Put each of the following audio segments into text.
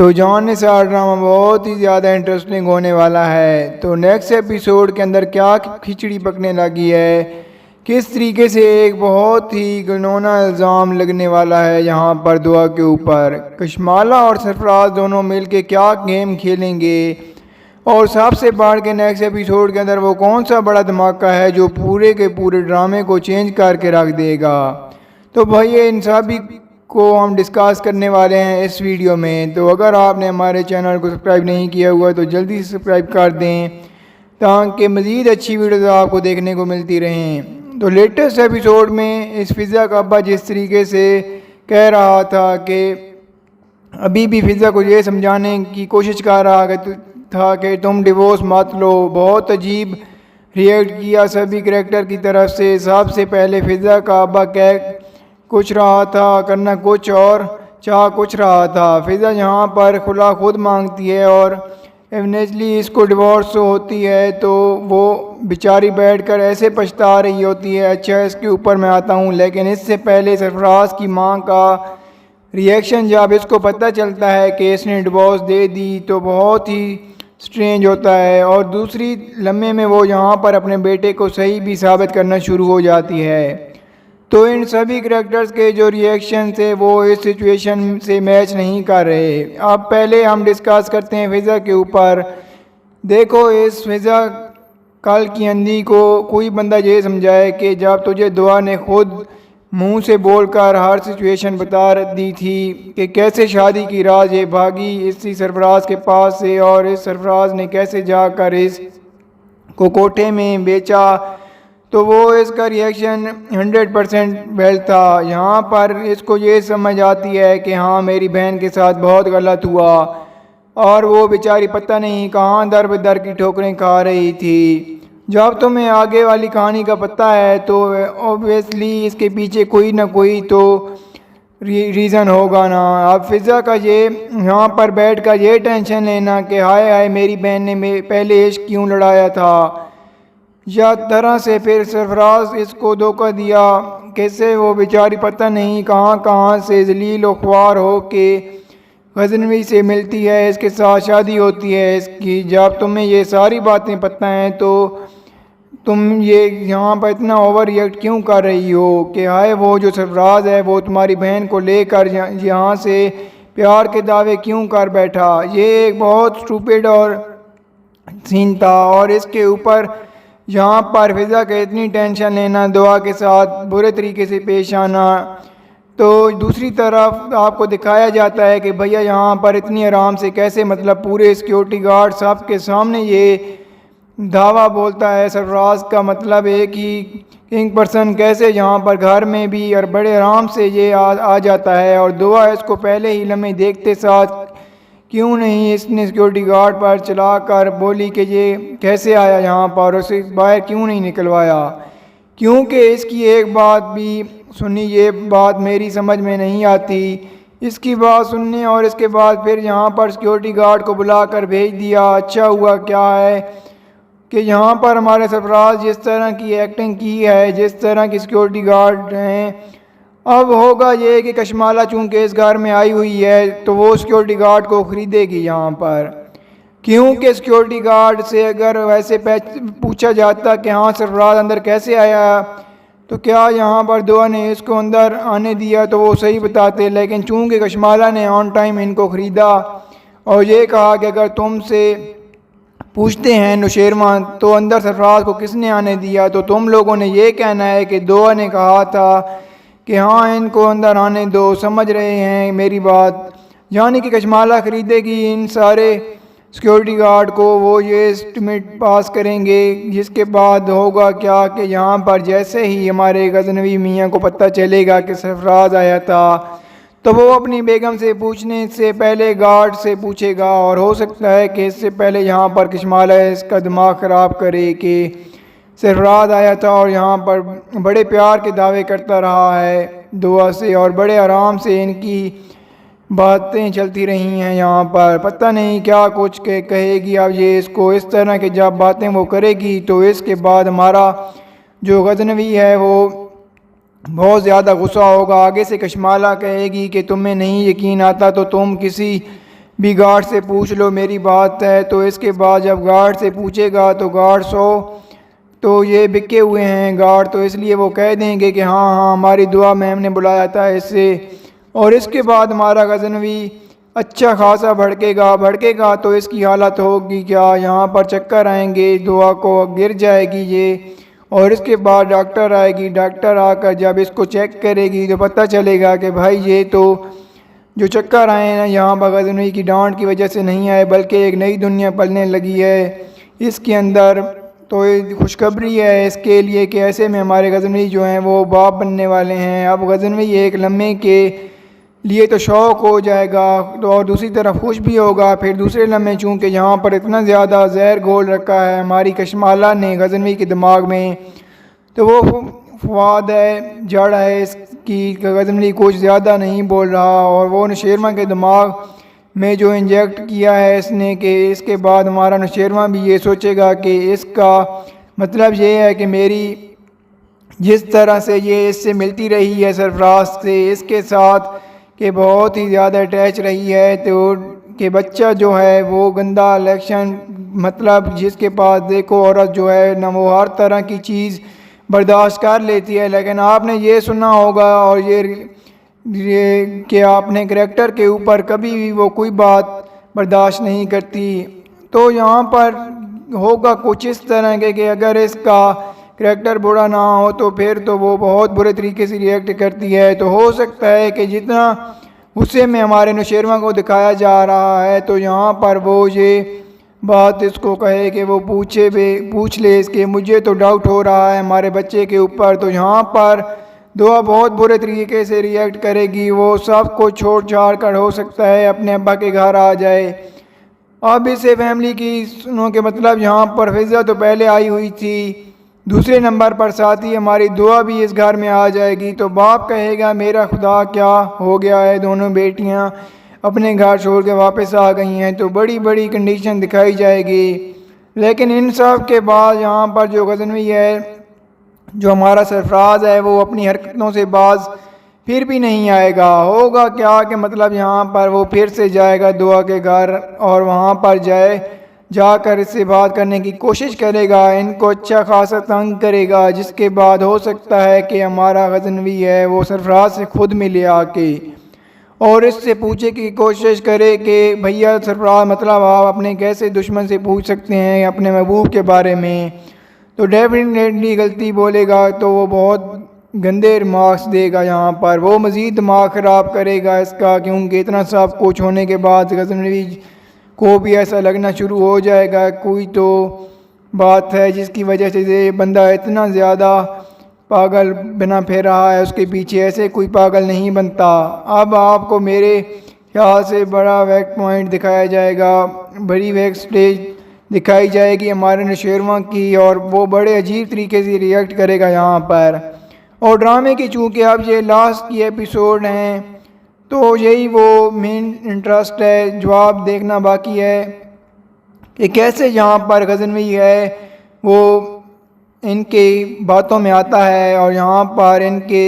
تو جاننے سے ڈرامہ بہت ہی زیادہ انٹرسٹنگ ہونے والا ہے۔ تو نیکسٹ ایپیسوڈ کے اندر کیا کھچڑی پکنے لگی ہے، کس طریقے سے ایک بہت ہی گنونا الزام لگنے والا ہے یہاں پر دعا کے اوپر، کشمالہ اور سرفراز دونوں مل کے کیا گیم کھیلیں گے، اور سب سے بڑھ کے نیکسٹ ایپیسوڈ کے اندر وہ کون سا بڑا دھماکہ ہے جو پورے کے پورے ڈرامے کو چینج کر کے رکھ دے گا۔ تو بھائی ان سبھی کو ہم ڈسکس کرنے والے ہیں اس ویڈیو میں۔ تو اگر آپ نے ہمارے چینل کو سبسکرائب نہیں کیا ہوا تو جلدی سے سبسکرائب کر دیں تاکہ مزید اچھی ویڈیوز آپ کو دیکھنے کو ملتی رہیں۔ تو لیٹسٹ ایپیسوڈ میں اس فضا کا ابا جس طریقے سے کہہ رہا تھا کہ ابھی بھی فضا کو یہ سمجھانے کی کوشش کر رہا تھا کہ تم ڈیورس مت لو، بہت عجیب ریئیکٹ کیا سبھی کریکٹر کی طرف سے۔ سب سے پہلے فضا کا ابا کہہ کچھ رہا تھا، کرنا کچھ اور چاہ کچھ رہا تھا۔ فضا یہاں پر خلا خود مانگتی ہے اور ایونچولی اس کو ڈیورس ہوتی ہے تو وہ بیچاری بیٹھ کر ایسے پچھتا رہی ہوتی ہے۔ اچھا اس کے اوپر میں آتا ہوں، لیکن اس سے پہلے سرفراز کی ماں کا ریئیکشن جب اس کو پتہ چلتا ہے کہ اس نے ڈیورس دے دی تو بہت ہی سٹرینج ہوتا ہے، اور دوسری لمحے میں وہ یہاں پر اپنے بیٹے کو صحیح بھی ثابت کرنا شروع ہو جاتی ہے۔ تو ان سبھی کریکٹرز کے جو ریئیکشن تھے وہ اس سچویشن سے میچ نہیں کر رہے۔ اب پہلے ہم ڈسکس کرتے ہیں فضا کے اوپر۔ دیکھو اس فضا کل کی اندھی کو کوئی بندہ یہ سمجھائے کہ جب تجھے دعا نے خود منہ سے بول کر ہر سچویشن بتا دی تھی کہ کیسے شادی کی راز یہ بھاگی اسی سرفراز کے پاس سے، اور اس سرفراز نے کیسے جا کر اس کو کوٹھے میں بیچا، تو وہ اس کا ریئیکشن 100% ویل تھا۔ یہاں پر اس کو یہ سمجھ آتی ہے کہ ہاں میری بہن کے ساتھ بہت غلط ہوا، اور وہ بیچاری پتہ نہیں کہاں در بدر کی ٹھوکریں کھا رہی تھی۔ جب تمہیں آگے والی کہانی کا پتہ ہے تو اوبویسلی اس کے پیچھے کوئی نہ کوئی تو ریزن ہوگا نا۔ اب فضا کا یہ یہاں پر بیٹھ کر یہ ٹینشن لینا کہ ہائے ہائے میری بہن نے پہلے عشق کیوں لڑایا تھا، یا طرح سے پھر سرفراز اس کو دھوکہ دیا، کیسے وہ بیچاری پتہ نہیں کہاں سے ذلیل و خوار ہو کے غزنوی سے ملتی ہے، اس کے ساتھ شادی ہوتی ہے اس کی۔ جب تمہیں یہ ساری باتیں پتہ ہیں تو تم یہ یہاں پر اتنا اوور ریئیکٹ کیوں کر رہی ہو کہ ہائے وہ جو سرفراز ہے وہ تمہاری بہن کو لے کر یہاں سے پیار کے دعوے کیوں کر بیٹھا۔ یہ ایک بہت سٹوپڈ اور سین تھا، اور اس کے اوپر یہاں پر فضا کے اتنی ٹینشن لینا، دعا کے ساتھ برے طریقے سے پیش آنا۔ تو دوسری طرف آپ کو دکھایا جاتا ہے کہ بھیا یہاں پر اتنی آرام سے کیسے، مطلب پورے سیکیورٹی گارڈ سب کے سامنے یہ دعویٰ بولتا ہے سرفراز کا، مطلب ایک ہی کنگ پرسن کیسے یہاں پر گھر میں بھی اور بڑے آرام سے یہ آ جاتا ہے، اور دعا اس کو پہلے ہی لمحے دیکھتے ساتھ کیوں نہیں اس نے سیکیورٹی گارڈ پر چلا کر بولی کہ یہ کیسے آیا یہاں پر، اسے باہر کیوں نہیں نکلوایا، کیونکہ اس کی ایک بات بھی سنی، یہ بات میری سمجھ میں نہیں آتی، اس کی بات سننے اور اس کے بعد پھر یہاں پر سیکیورٹی گارڈ کو بلا کر بھیج دیا۔ اچھا ہوا کیا ہے کہ یہاں پر ہمارے سرفراز جس طرح کی ایکٹنگ کی ہے، جس طرح کی سیکیورٹی گارڈ ہیں، اب ہوگا یہ کہ کشمالہ چونکہ اس گھر میں آئی ہوئی ہے تو وہ سیکیورٹی گارڈ کو خریدے گی یہاں پر، کیونکہ سیکیورٹی گارڈ سے اگر ویسے پوچھا جاتا کہ ہاں سرفراز اندر کیسے آیا تو کیا یہاں پر دعا نے اس کو اندر آنے دیا تو وہ صحیح بتاتے، لیکن چونکہ کشمالہ نے آن ٹائم ان کو خریدا اور یہ کہا کہ اگر تم سے پوچھتے ہیں نوشیروان تو اندر سرفراز کو کس نے آنے دیا، تو تم لوگوں نے یہ کہنا ہے کہ دعا نے کہا تھا کہ ہاں ان کو اندر آنے دو، سمجھ رہے ہیں میری بات، یعنی کہ کشمالہ خریدے گی ان سارے سیکیورٹی گارڈ کو، وہ یہ اسٹیمیٹ پاس کریں گے، جس کے بعد ہوگا کیا کہ یہاں پر جیسے ہی ہمارے غزنوی میاں کو پتہ چلے گا کہ سرفراز آیا تھا تو وہ اپنی بیگم سے پوچھنے سے پہلے گارڈ سے پوچھے گا، اور ہو سکتا ہے کہ اس سے پہلے یہاں پر کشمالہ اس کا دماغ خراب کرے کہ سرفراز آیا تھا اور یہاں پر بڑے پیار کے دعوے کرتا رہا ہے دعا سے، اور بڑے آرام سے ان کی باتیں چلتی رہی ہیں یہاں پر، پتہ نہیں کیا کچھ کہے گی اب یہ اس کو، اس طرح کے جب باتیں وہ کرے گی تو اس کے بعد ہمارا جو غزنوی ہے وہ بہت زیادہ غصہ ہوگا۔ آگے سے کشمالہ کہے گی کہ تمہیں نہیں یقین آتا تو تم کسی بھی گارڈ سے پوچھ لو میری بات ہے۔ تو اس کے بعد جب گارڈ سے پوچھے گا تو گارڈ تو یہ بکے ہوئے ہیں گارڈ، تو اس لیے وہ کہہ دیں گے کہ ہاں ہاں ہماری دعا میں ہم نے بلایا تھا اسے۔ اور اس کے بعد ہمارا غزنوی اچھا خاصا بھڑکے گا تو اس کی حالت ہوگی کیا، یہاں پر چکر آئیں گے، دعا کو گر جائے گی یہ۔ اور اس کے بعد ڈاکٹر آئے گی، ڈاکٹر آ کر جب اس کو چیک کرے گی تو پتہ چلے گا کہ بھائی یہ تو جو چکر آئے ہیں یہاں پر غزنوی کی ڈانٹ کی وجہ سے نہیں آئے، بلکہ ایک نئی دنیا پلنے لگی ہے اس کے اندر۔ تو یہ خوشخبری ہے اس کے لیے کہ ایسے میں ہمارے غزنوی جو ہیں وہ باپ بننے والے ہیں۔ اب غزنوی ایک لمحے کے لیے تو شوق ہو جائے گا اور دوسری طرف خوش بھی ہوگا، پھر دوسرے لمحے چونکہ یہاں پر اتنا زیادہ زہر گھول رکھا ہے ہماری کشمالہ نے غزنوی کے دماغ میں، تو وہ فواد ہے، جڑ ہے اس کی، غزنوی کچھ زیادہ نہیں بول رہا، اور وہ نوشیروان کے دماغ میں جو انجیکٹ کیا ہے اس نے کہ اس کے بعد ہمارا نوشیروان بھی یہ سوچے گا کہ اس کا مطلب یہ ہے کہ میری جس طرح سے یہ اس سے ملتی رہی ہے سرفراز سے، اس کے ساتھ کہ بہت ہی زیادہ اٹیچ رہی ہے، تو کہ بچہ جو ہے وہ گندا الیکشن مطلب جس کے پاس دیکھو عورت جو ہے نہ وہ ہر طرح کی چیز برداشت کر لیتی ہے، لیکن آپ نے یہ سنا ہوگا اور یہ کہ آپ نے کریکٹر کے اوپر کبھی بھی وہ کوئی بات برداشت نہیں کرتی۔ تو یہاں پر ہوگا کچھ اس طرح کے کہ اگر اس کا کریکٹر برا نہ ہو تو پھر تو وہ بہت برے طریقے سے ریئیکٹ کرتی ہے، تو ہو سکتا ہے کہ جتنا غصے میں ہمارے نوشیروان کو دکھایا جا رہا ہے تو یہاں پر وہ یہ بات اس کو کہے کہ وہ پوچھ لے اس کے مجھے تو ڈاؤٹ ہو رہا ہے ہمارے بچے کے اوپر، تو یہاں پر دعا بہت برے طریقے سے ریئیکٹ کرے گی، وہ سب کو چھوڑ چھاڑ کر ہو سکتا ہے اپنے ابا کے گھر آ جائے۔ اب اسے فیملی کی سنو کہ مطلب یہاں پر فضا تو پہلے آئی ہوئی تھی، دوسرے نمبر پر ساتھی ہماری دعا بھی اس گھر میں آ جائے گی، تو باپ کہے گا میرا خدا کیا ہو گیا ہے، دونوں بیٹیاں اپنے گھر چھوڑ کے واپس آ گئی ہیں، تو بڑی بڑی کنڈیشن دکھائی جائے گی۔ لیکن ان سب کے بعد یہاں پر جو غزنوی ہے، جو ہمارا سرفراز ہے، وہ اپنی حرکتوں سے باز پھر بھی نہیں آئے گا۔ ہوگا کیا کہ مطلب یہاں پر وہ پھر سے جائے گا دعا کے گھر اور وہاں پر جا کر اس سے بات کرنے کی کوشش کرے گا، ان کو اچھا خاصا تنگ کرے گا، جس کے بعد ہو سکتا ہے کہ ہمارا غزنوی ہے وہ سرفراز سے خود ملے آ کے اور اس سے پوچھے کی کوشش کرے کہ بھیا سرفراز مطلب آپ اپنے کیسے دشمن سے پوچھ سکتے ہیں اپنے محبوب کے بارے میں، تو ڈیفینیٹلی غلطی بولے گا تو وہ بہت گندے ریمارکس دے گا، یہاں پر وہ مزید دماغ خراب کرے گا اس کا، کیونکہ اتنا سب کچھ ہونے کے بعد غزنوی کو بھی ایسا لگنا شروع ہو جائے گا کوئی تو بات ہے جس کی وجہ سے یہ بندہ اتنا زیادہ پاگل بنا پھر رہا ہے، اس کے پیچھے ایسے کوئی پاگل نہیں بنتا۔ اب آپ کو میرے خیال سے بڑا ویک پوائنٹ دکھایا جائے گا، بڑی ویک سٹیج دکھائی جائے گی ہمارے نوشیروان کی، اور وہ بڑے عجیب طریقے سے ریئیکٹ کرے گا یہاں پر۔ اور ڈرامے کی چونکہ اب یہ لاسٹ کی ایپیسوڈ ہیں تو یہی وہ مین انٹرسٹ ہے، جواب دیکھنا باقی ہے کہ کیسے یہاں پر غزنوی ہے وہ ان کے باتوں میں آتا ہے اور یہاں پر ان کے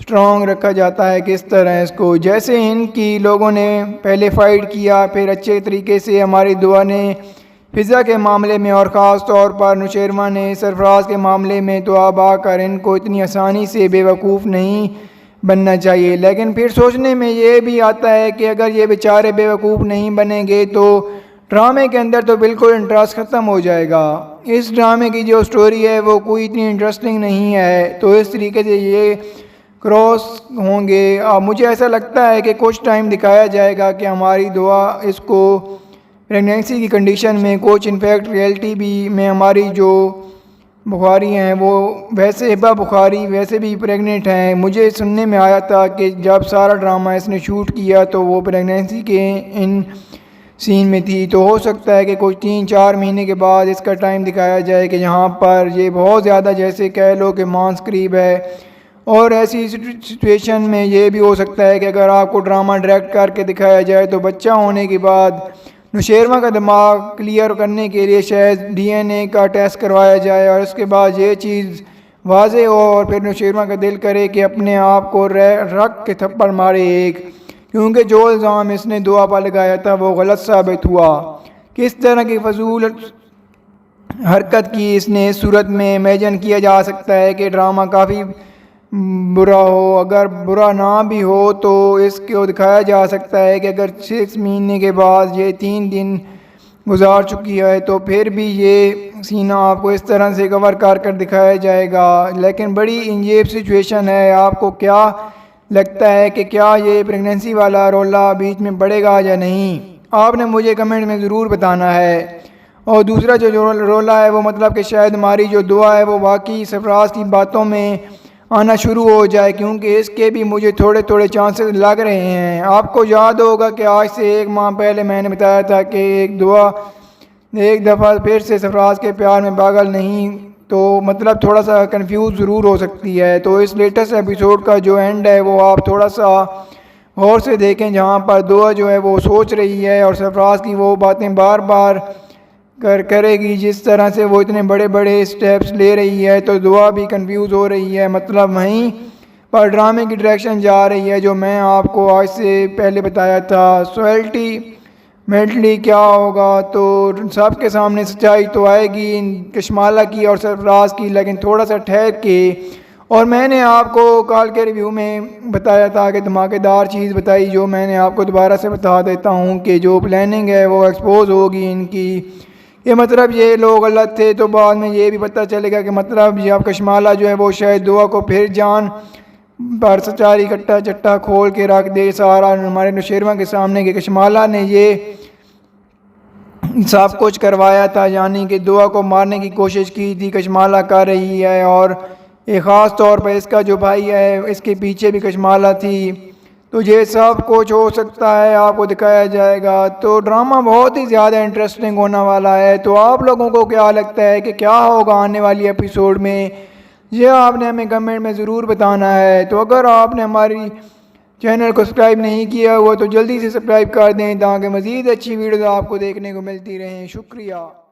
سٹرونگ رکھا جاتا ہے کس طرح اس کو، جیسے ان کی لوگوں نے پہلے فائٹ کیا، پھر اچھے طریقے سے ہماری دعا نے فضا کے معاملے میں اور خاص طور پر نوشیروان نے سرفراز کے معاملے میں، تو اب آ کر ان کو اتنی آسانی سے بے وقوف نہیں بننا چاہیے۔ لیکن پھر سوچنے میں یہ بھی آتا ہے کہ اگر یہ بیچارے بے وقوف نہیں بنیں گے تو ڈرامے کے اندر تو بالکل انٹرسٹ ختم ہو جائے گا، اس ڈرامے کی جو سٹوری ہے وہ کوئی اتنی انٹرسٹنگ نہیں ہے، تو اس طریقے سے یہ کراس ہوں گے۔ مجھے ایسا لگتا ہے کہ کچھ ٹائم دکھایا جائے گا کہ ہماری دعا اس کو پریگنینسی کی کنڈیشن میں کچھ انفیکٹ ریئلٹی بھی میں ہماری جو بخاری ہیں وہ ویسے ہبا بخاری ویسے بھی پریگننٹ ہیں، مجھے سننے میں آیا تھا کہ جب سارا ڈرامہ اس نے شوٹ کیا تو وہ پریگنینسی کے ان سین میں تھی، تو ہو سکتا ہے کہ کچھ 3-4 مہینے کے بعد اس کا ٹائم دکھایا جائے کہ یہاں پر یہ بہت زیادہ جیسے کہہ لو کہ مانس قریب ہے، اور ایسی سچویشن میں یہ بھی ہو سکتا ہے کہ اگر آپ کو ڈرامہ ڈائریکٹ کر کے دکھایا جائے تو بچہ ہونے کے بعد نوشیروان کا دماغ کلیئر کرنے کے لیے شاید ڈی این اے کا ٹیسٹ کروایا جائے اور اس کے بعد یہ چیز واضح ہو اور پھر نوشیروان کا دل کرے کہ اپنے آپ کو رکھ کے تھپڑ مارے ایک، کیونکہ جو الزام اس نے دعا پر لگایا تھا وہ غلط ثابت ہوا۔ کس طرح کی فضول حرکت کی اس نے اس صورت میں امیجن کیا جا سکتا ہے کہ ڈرامہ کافی برا ہو۔ اگر برا نہ بھی ہو تو اس کو دکھایا جا سکتا ہے کہ اگر 6 مہینے کے بعد یہ 3 دن گزار چکی ہے تو پھر بھی یہ سینہ آپ کو اس طرح سے کور کر دکھایا جائے گا۔ لیکن بڑی عجیب سچویشن ہے۔ آپ کو کیا لگتا ہے کہ کیا یہ پریگننسی والا رولا بیچ میں پڑے گا یا نہیں؟ آپ نے مجھے کمنٹ میں ضرور بتانا ہے۔ اور دوسرا جو رولا ہے وہ مطلب کہ شاید ہماری جو دعا ہے وہ واقعی سرفراز کی باتوں میں آنا شروع ہو جائے، کیونکہ اس کے بھی مجھے تھوڑے چانسز لگ رہے ہیں۔ آپ کو یاد ہوگا کہ آج سے 1 ماہ پہلے میں نے بتایا تھا کہ ایک دفعہ پھر سے سرفراز کے پیار میں پاگل نہیں، تو مطلب تھوڑا سا کنفیوز ضرور ہو سکتی ہے۔ تو اس لیٹسٹ ایپیسوڈ کا جو اینڈ ہے وہ آپ تھوڑا سا غور سے دیکھیں، جہاں پر دعا جو ہے وہ سوچ رہی ہے اور سرفراز کی وہ باتیں بار بار کرے گی، جس طرح سے وہ اتنے بڑے سٹیپس لے رہی ہے تو دعا بھی کنفیوز ہو رہی ہے۔ مطلب وہیں پر ڈرامے کی ڈائریکشن جا رہی ہے جو میں آپ کو آج سے پہلے بتایا تھا۔ الٹیمیٹلی کیا ہوگا تو سب کے سامنے سچائی تو آئے گی کشمالہ کی اور سرفراز کی، لیکن تھوڑا سا ٹھہر کے۔ اور میں نے آپ کو کال کے ریویو میں بتایا تھا کہ دھماکے دار چیز بتائی، جو میں نے آپ کو دوبارہ سے بتا دیتا ہوں کہ جو پلاننگ ہے وہ ایکسپوز ہوگی ان کی۔ یہ مطلب یہ لوگ غلط تھے تو بعد میں یہ بھی پتہ چلے گا کہ مطلب یہ اب کشمالہ جو ہے وہ شاید دعا کو پھر جان پر سچاری کٹا چٹا کھول کے رکھ دے سارا ہمارے نوشیروان کے سامنے کہ کشمالہ نے یہ سب کچھ کروایا تھا، یعنی کہ دعا کو مارنے کی کوشش کی تھی کشمالہ کر رہی ہے، اور ایک خاص طور پر اس کا جو بھائی ہے اس کے پیچھے بھی کشمالہ تھی۔ تو یہ سب کچھ ہو سکتا ہے، آپ کو دکھایا جائے گا۔ تو ڈرامہ بہت ہی زیادہ انٹرسٹنگ ہونے والا ہے۔ تو آپ لوگوں کو کیا لگتا ہے کہ کیا ہوگا آنے والی ایپیسوڈ میں؟ یہ آپ نے ہمیں کمنٹ میں ضرور بتانا ہے۔ تو اگر آپ نے ہماری چینل کو سبسکرائب نہیں کیا ہوا تو جلدی سے سبسکرائب کر دیں تاکہ مزید اچھی ویڈیوز آپ کو دیکھنے کو ملتی رہیں۔ شکریہ۔